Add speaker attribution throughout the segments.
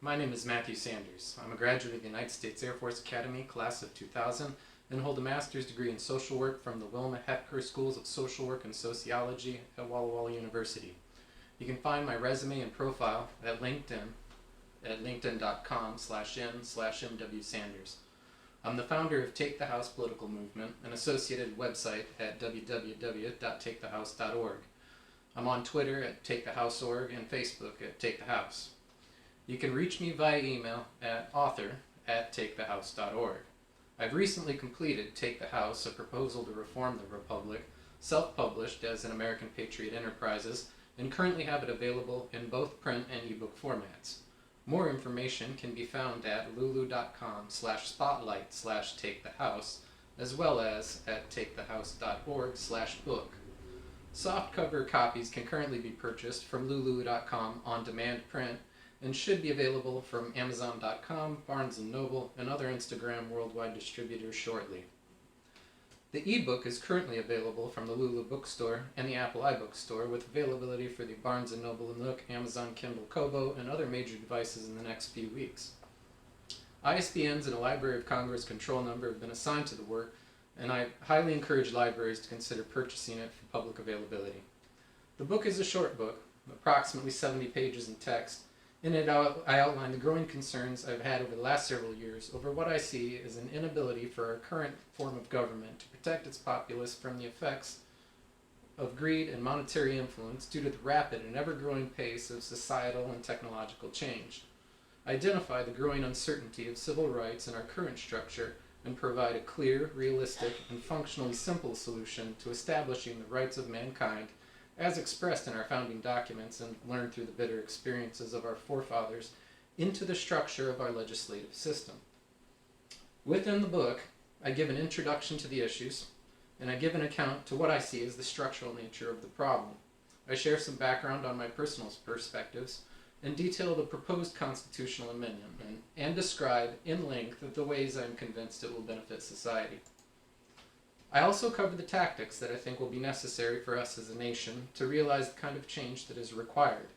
Speaker 1: My name is Matthew Sanders. I'm a graduate of the United States Air Force Academy, class of 2000, and hold a master's degree in social work from the Wilma Hepker Schools of Social Work and Sociology at Walla Walla University. You can find my resume and profile at LinkedIn at linkedin.com/n/mwsanders. I'm the founder of Take the House Political Movement, an associated website at www.takethehouse.org. I'm on Twitter at TakeTheHouseOrg and Facebook at Take the House. You can reach me via email at author@takethehouse.org. I've recently completed Take the House, a proposal to reform the Republic, self-published as an American Patriot Enterprises, and currently have it available in both print and ebook formats. More information can be found at lulu.com/spotlight/takethehouse, as well as at takethehouse.org/book. Softcover copies can currently be purchased from lulu.com on demand print and should be available from Amazon.com, Barnes & Noble, and other Instagram worldwide distributors shortly. The ebook is currently available from the Lulu Bookstore and the Apple iBookstore, with availability for the Barnes & Noble Nook, Amazon Kindle Kobo, and other major devices in the next few weeks. ISBNs and a Library of Congress control number have been assigned to the work, and I highly encourage libraries to consider purchasing it for public availability. The book is a short book, approximately 70 pages in text. In it, I outline the growing concerns I've had over the last several years over what I see as an inability for our current form of government to protect its populace from the effects of greed and monetary influence due to the rapid and ever-growing pace of societal and technological change. I identify the growing uncertainty of civil rights in our current structure and provide a clear, realistic, and functionally simple solution to establishing the rights of mankind as expressed in our founding documents and learned through the bitter experiences of our forefathers, into the structure of our legislative system. Within the book, I give an introduction to the issues, and I give an account to what I see as the structural nature of the problem. I share some background on my personal perspectives, and detail the proposed constitutional amendment, and describe in length the ways I am convinced it will benefit society. I also cover the tactics that I think will be necessary for us as a nation to realize the kind of change that is required,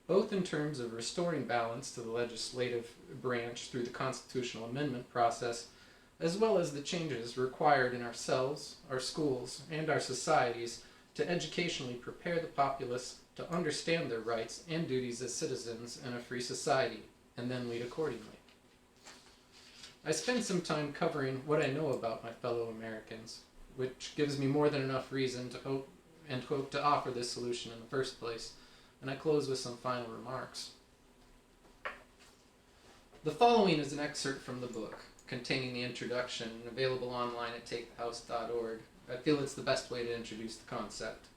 Speaker 1: both in terms of restoring balance to the legislative branch through the constitutional amendment process, as well as the changes required in ourselves, our schools, and our societies to educationally prepare the populace to understand their rights and duties as citizens in a free society, and then lead accordingly. I spend some time covering what I know about my fellow Americans, which gives me more than enough reason to hope to offer this solution in the first place, and I close with some final remarks. The following is an excerpt from the book, containing the introduction and available online at takethehouse.org. I feel it's the best way to introduce the concept.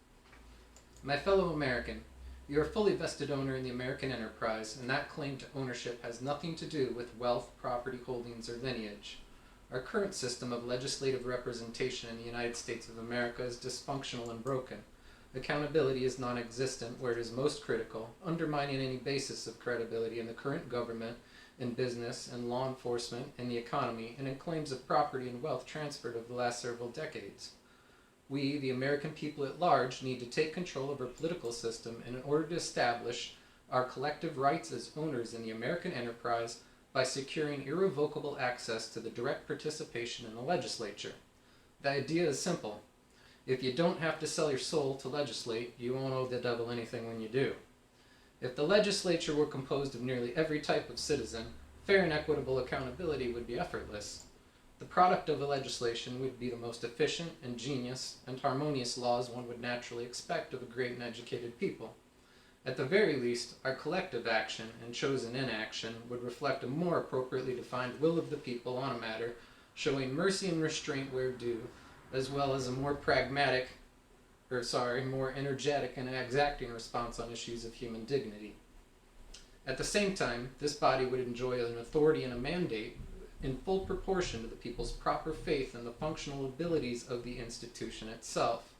Speaker 1: My fellow American, you are a fully vested owner in the American enterprise, and that claim to ownership has nothing to do with wealth, property holdings, or lineage. Our current system of legislative representation in the United States of America is dysfunctional and broken. Accountability is non-existent where it is most critical, undermining any basis of credibility in the current government, in business, and law enforcement, in the economy, and in claims of property and wealth transferred over the last several decades. We, the American people at large, need to take control of our political system in order to establish our collective rights as owners in the American enterprise by securing irrevocable access to the direct participation in the legislature. The idea is simple. If you don't have to sell your soul to legislate, you won't owe the devil anything when you do. If the legislature were composed of nearly every type of citizen, fair and equitable accountability would be effortless. The product of the legislation would be the most efficient, ingenious, and harmonious laws one would naturally expect of a great and educated people. At the very least, our collective action and chosen inaction would reflect a more appropriately defined will of the people on a matter, showing mercy and restraint where due, as well as a more more energetic and exacting response on issues of human dignity. At the same time, this body would enjoy an authority and a mandate in full proportion to the people's proper faith in the functional abilities of the institution itself.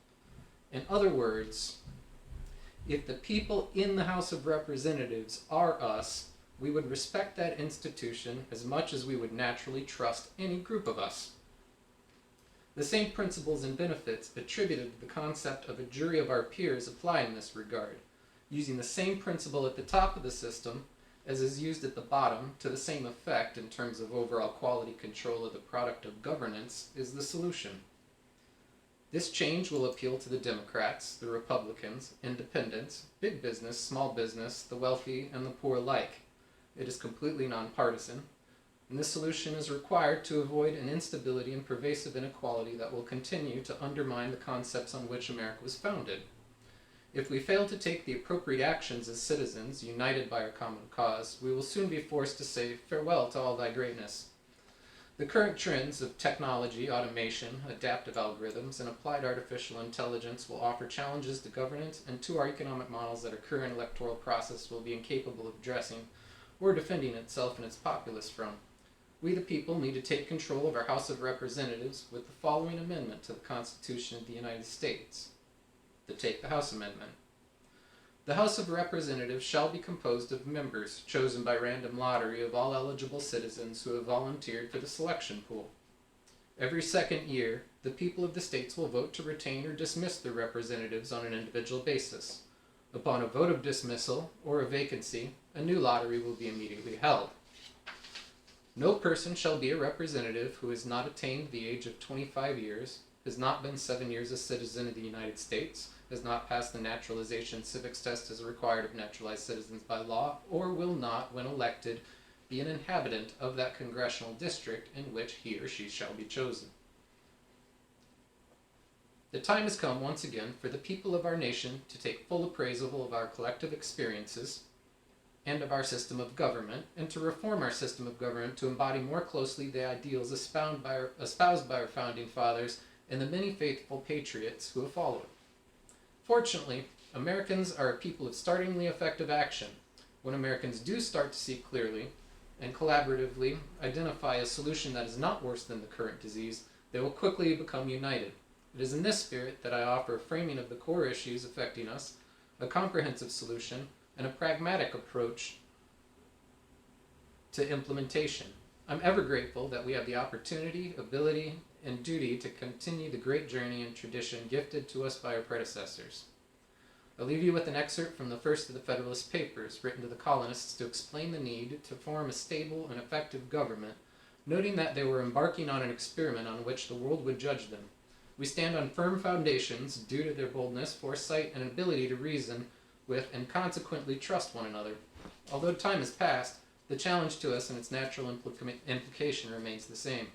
Speaker 1: In other words, if the people in the House of Representatives are us, we would respect that institution as much as we would naturally trust any group of us. The same principles and benefits attributed to the concept of a jury of our peers apply in this regard. Using the same principle at the top of the system, as is used at the bottom to the same effect in terms of overall quality control of the product of governance, is the solution. This change will appeal to the Democrats, the Republicans, independents, big business, small business, the wealthy, and the poor alike. It is completely nonpartisan, and this solution is required to avoid an instability and pervasive inequality that will continue to undermine the concepts on which America was founded. If we fail to take the appropriate actions as citizens, united by our common cause, we will soon be forced to say farewell to all thy greatness. The current trends of technology, automation, adaptive algorithms, and applied artificial intelligence will offer challenges to governance and to our economic models that our current electoral process will be incapable of addressing or defending itself and its populace from. We the people need to take control of our House of Representatives with the following amendment to the Constitution of the United States. The Take the House Amendment. The House of Representatives shall be composed of members chosen by random lottery of all eligible citizens who have volunteered for the selection pool. Every second year, the people of the states will vote to retain or dismiss their representatives on an individual basis. Upon a vote of dismissal or a vacancy, a new lottery will be immediately held. No person shall be a representative who has not attained the age of 25 years, has not been 7 years a citizen of the United States, has not passed the naturalization civics test as required of naturalized citizens by law, or will not, when elected, be an inhabitant of that congressional district in which he or she shall be chosen. The time has come once again for the people of our nation to take full appraisal of our collective experiences and of our system of government, and to reform our system of government to embody more closely the ideals espoused by our founding fathers and the many faithful patriots who have followed. Fortunately, Americans are a people of startlingly effective action. When Americans do start to see clearly and collaboratively identify a solution that is not worse than the current disease, they will quickly become united. It is in this spirit that I offer a framing of the core issues affecting us, a comprehensive solution, and a pragmatic approach to implementation. I'm ever grateful that we have the opportunity, ability, and duty to continue the great journey and tradition gifted to us by our predecessors. I'll leave you with an excerpt from the first of the Federalist Papers, written to the colonists to explain the need to form a stable and effective government, noting that they were embarking on an experiment on which the world would judge them. We stand on firm foundations due to their boldness, foresight, and ability to reason with and consequently trust one another. Although time has passed, the challenge to us and its natural implication remains the same.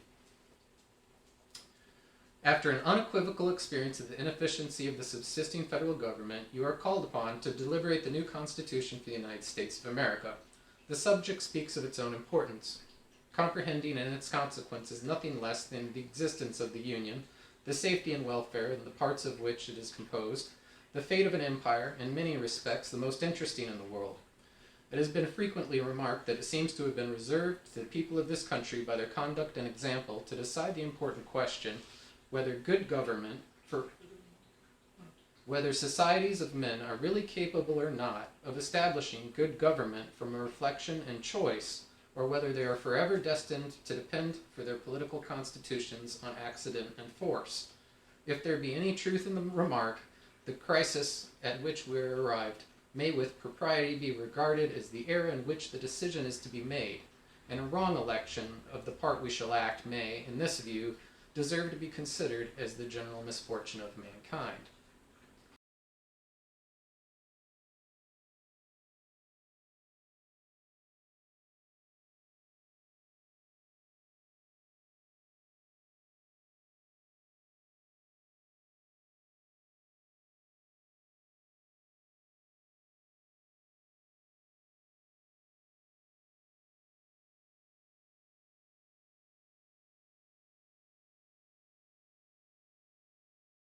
Speaker 1: After an unequivocal experience of the inefficiency of the subsisting federal government, you are called upon to deliberate the new Constitution for the United States of America. The subject speaks of its own importance, comprehending in its consequences nothing less than the existence of the Union, the safety and welfare of the parts of which it is composed, the fate of an empire, in many respects the most interesting in the world. It has been frequently remarked that it seems to have been reserved to the people of this country by their conduct and example to decide the important question whether societies of men are really capable or not of establishing good government from a reflection and choice, or whether they are forever destined to depend for their political constitutions on accident and force. If there be any truth in the remark, the crisis at which we are arrived may with propriety be regarded as the era in which the decision is to be made, and a wrong election of the part we shall act may, in this view, deserve to be considered as the general misfortune of mankind.